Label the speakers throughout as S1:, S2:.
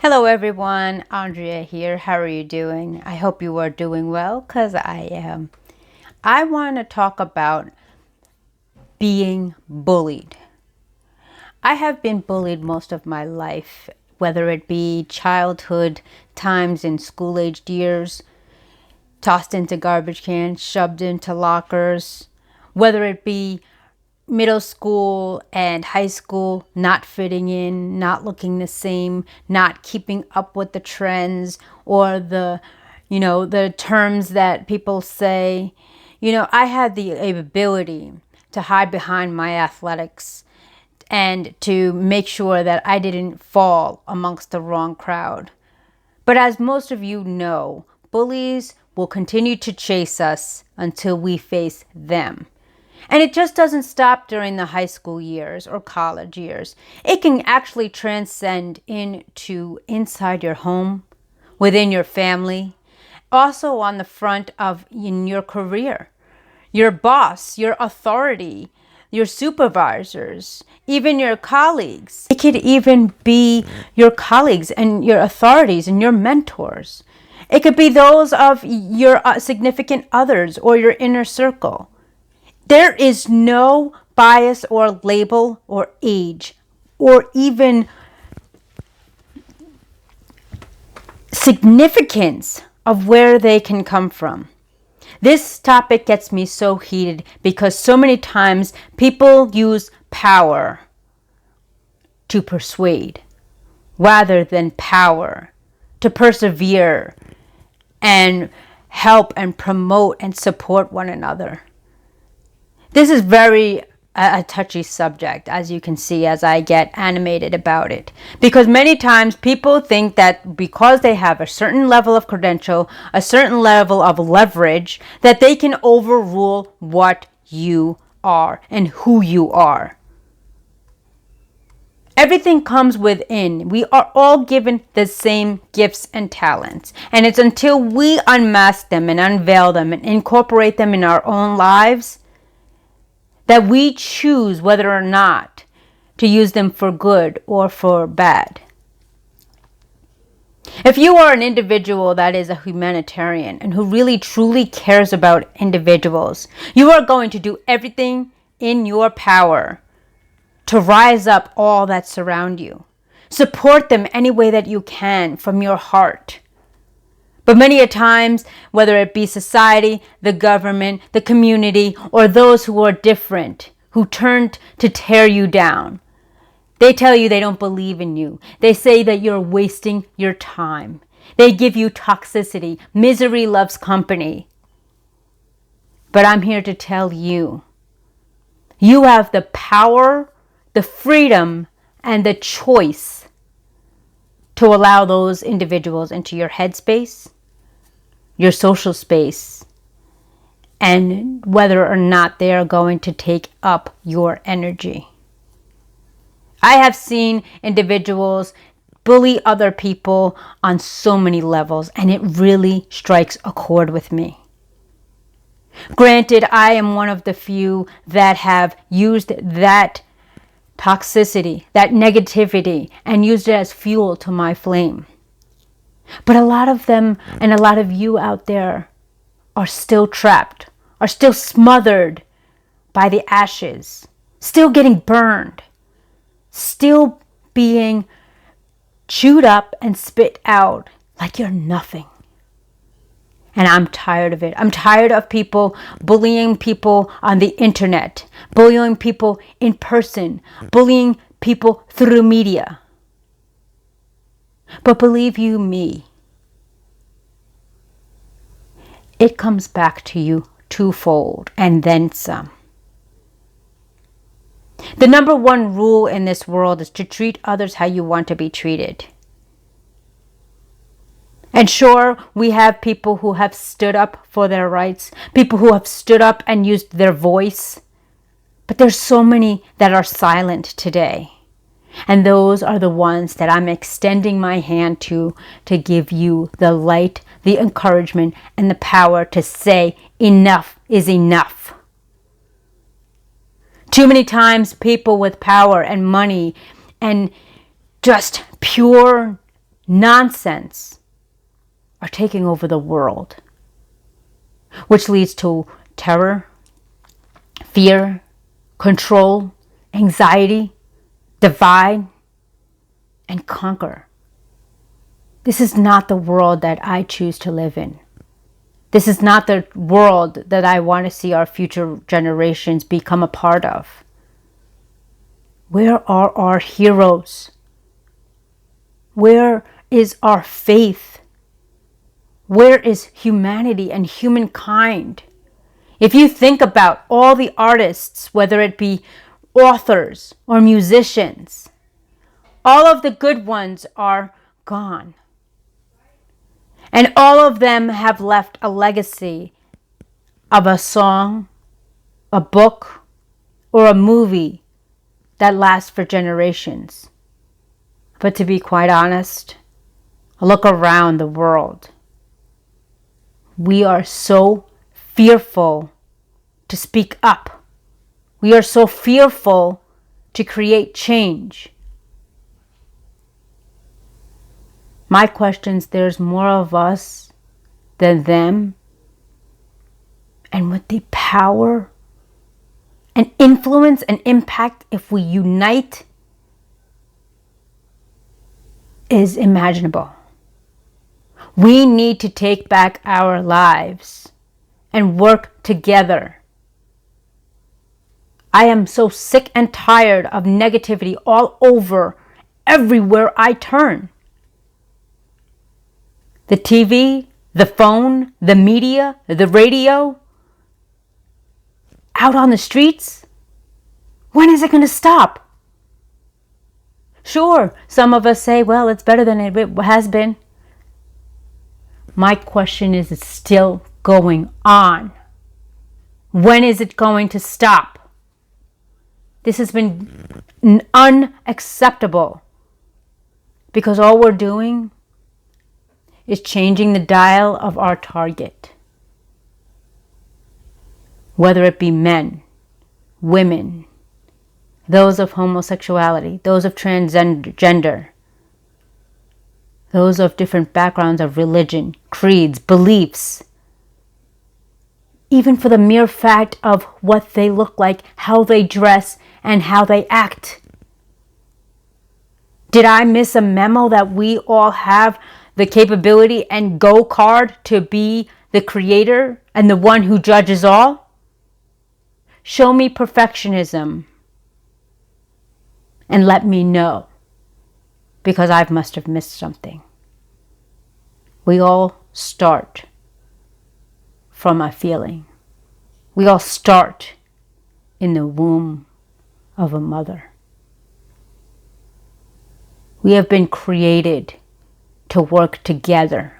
S1: Hello everyone, Andrea here. How are you doing? I hope you are doing well because I am. I want to talk about being bullied. I have been bullied most of my life, whether it be childhood times in school-aged years, tossed into garbage cans, shoved into lockers, whether it be middle school and high school, not fitting in, not looking the same, not keeping up with the trends or the terms that people say. I had the ability to hide behind my athletics and to make sure that I didn't fall amongst the wrong crowd. But as most of you know, bullies will continue to chase us until we face them. And it just doesn't stop during the high school years or college years. It can actually transcend into inside your home, within your family, also on the front of in your career, your boss, your authority, your supervisors, even your colleagues. It could even be your colleagues and your authorities and your mentors. It could be those of your significant others or your inner circle. There is no bias or label or age or even significance of where they can come from. This topic gets me so heated because so many times people use power to persuade rather than power to persevere and help and promote and support one another. This is very a touchy subject, as you can see, as I get animated about it. Because many times people think that because they have a certain level of credential, a certain level of leverage, that they can overrule what you are and who you are. Everything comes within. We are all given the same gifts and talents. And it's until we unmask them and unveil them and incorporate them in our own lives that we choose whether or not to use them for good or for bad. If you are an individual that is a humanitarian and who really truly cares about individuals, you are going to do everything in your power to rise up all that surround you. Support them any way that you can from your heart. But many a times, whether it be society, the government, the community, or those who are different, who turned to tear you down, they tell you they don't believe in you. They say that you're wasting your time. They give you toxicity. Misery loves company. But I'm here to tell you, you have the power, the freedom, and the choice to allow those individuals into your headspace, your social space, and whether or not they are going to take up your energy. I have seen individuals bully other people on so many levels, and it really strikes a chord with me. Granted, I am one of the few that have used that toxicity, that negativity, and used it as fuel to my flame. But a lot of them and a lot of you out there are still trapped, are still smothered by the ashes, still getting burned, still being chewed up and spit out like you're nothing. And I'm tired of it. I'm tired of people bullying people on the internet, bullying people in person, bullying people through media. But believe you me, it comes back to you twofold and then some. The number one rule in this world is to treat others how you want to be treated. And sure, we have people who have stood up for their rights, people who have stood up and used their voice. But there's so many that are silent today. And those are the ones that I'm extending my hand to give you the light, the encouragement, and the power to say enough is enough. Too many times people with power and money and just pure nonsense are taking over the world, which leads to terror, fear, control, anxiety, divide, and conquer. This is not the world that I choose to live in. This is not the world that I want to see our future generations become a part of. Where are our heroes? Where is our faith? Where is humanity and humankind? If you think about all the artists, whether it be authors or musicians, all of the good ones are gone. And all of them have left a legacy of a song, a book, or a movie that lasts for generations. But to be quite honest, look around the world. We are so fearful to speak up. We are so fearful to create change. My question is, there's more of us than them. And with the power and influence and impact, if we unite, is imaginable. We need to take back our lives and work together. I am so sick and tired of negativity all over, everywhere I turn. The TV, the phone, the media, the radio, out on the streets. When is it going to stop? Sure, some of us say, well, it's better than it has been. My question is, it's still going on. When is it going to stop? This has been unacceptable, because all we're doing is changing the dial of our target. Whether it be men, women, those of homosexuality, those of transgender, those of different backgrounds of religion, creeds, beliefs, even for the mere fact of what they look like, how they dress, and how they act. Did I miss a memo that we all have the capability and go card to be the creator and the one who judges all? Show me perfectionism and let me know, because I must have missed something. We all start from a feeling. We all start in the womb of a mother. We have been created to work together.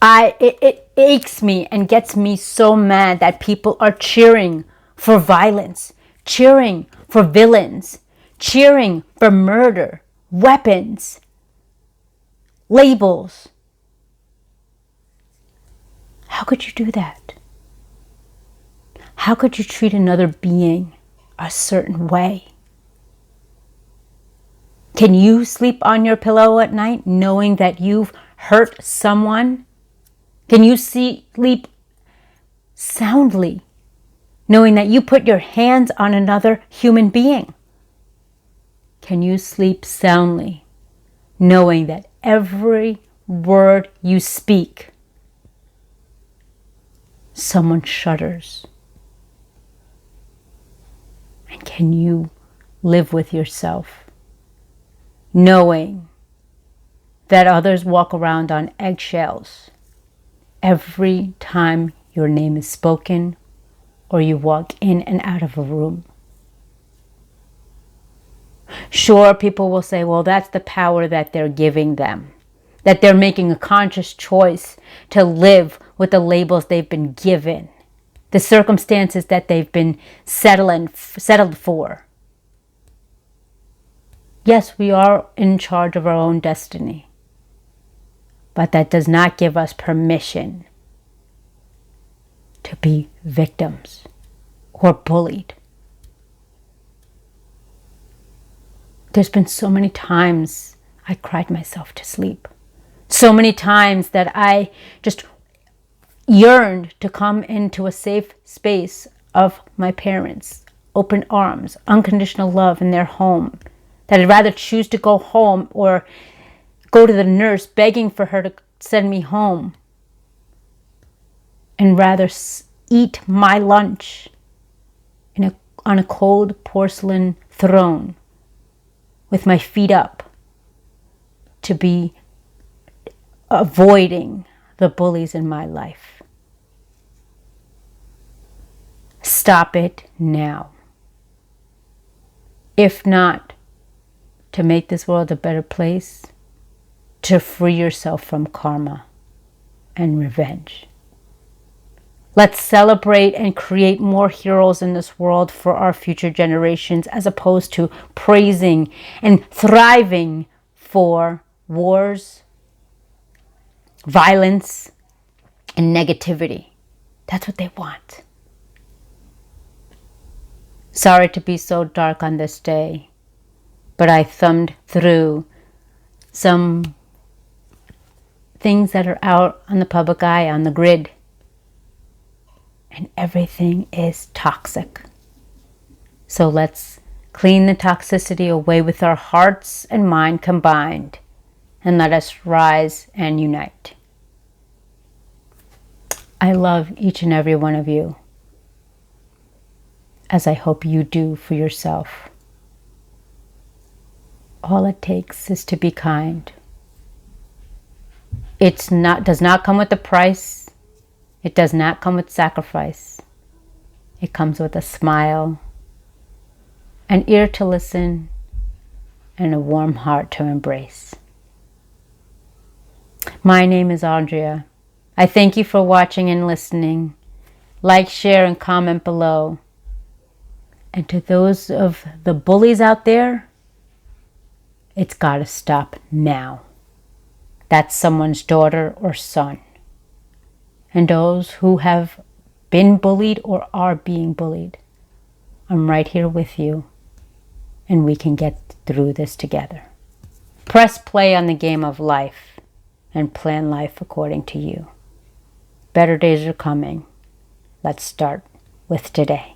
S1: It aches me and gets me so mad that people are cheering for violence, cheering for villains, cheering for murder, weapons, labels. How could you do that? How could you treat another being a certain way? Can you sleep on your pillow at night knowing that you've hurt someone? Can you sleep soundly knowing that you put your hands on another human being? Can you sleep soundly knowing that every word you speak, someone shudders? And can you live with yourself knowing that others walk around on eggshells every time your name is spoken or you walk in and out of a room? Sure, people will say, well, that's the power that they're giving them, that they're making a conscious choice to live with the labels they've been given, the circumstances that they've been settled for. Yes, we are in charge of our own destiny, but that does not give us permission to be victims or bullied. There's been so many times I cried myself to sleep. So many times that I just yearned to come into a safe space of my parents, open arms, unconditional love in their home, that I'd rather choose to go home or go to the nurse begging for her to send me home, and rather eat my lunch on a cold porcelain throne with my feet up, to be avoiding the bullies in my life. Stop it now. If not, to make this world a better place, to free yourself from karma and revenge. Let's celebrate and create more heroes in this world for our future generations, as opposed to praising and thriving for wars, violence, and negativity. That's what they want. Sorry to be so dark on this day, but I thumbed through some things that are out on the public eye, on the grid, and everything is toxic. So let's clean the toxicity away with our hearts and mind combined, and let us rise and unite. I love each and every one of you, as I hope you do for yourself. All it takes is to be kind. Does not come with a price. It does not come with sacrifice. It comes with a smile, an ear to listen, and a warm heart to embrace. My name is Andrea. I thank you for watching and listening. Like, share, and comment below. And to those of the bullies out there, it's got to stop now. That's someone's daughter or son. And those who have been bullied or are being bullied, I'm right here with you, and we can get through this together. Press play on the game of life and plan life according to you. Better days are coming. Let's start with today.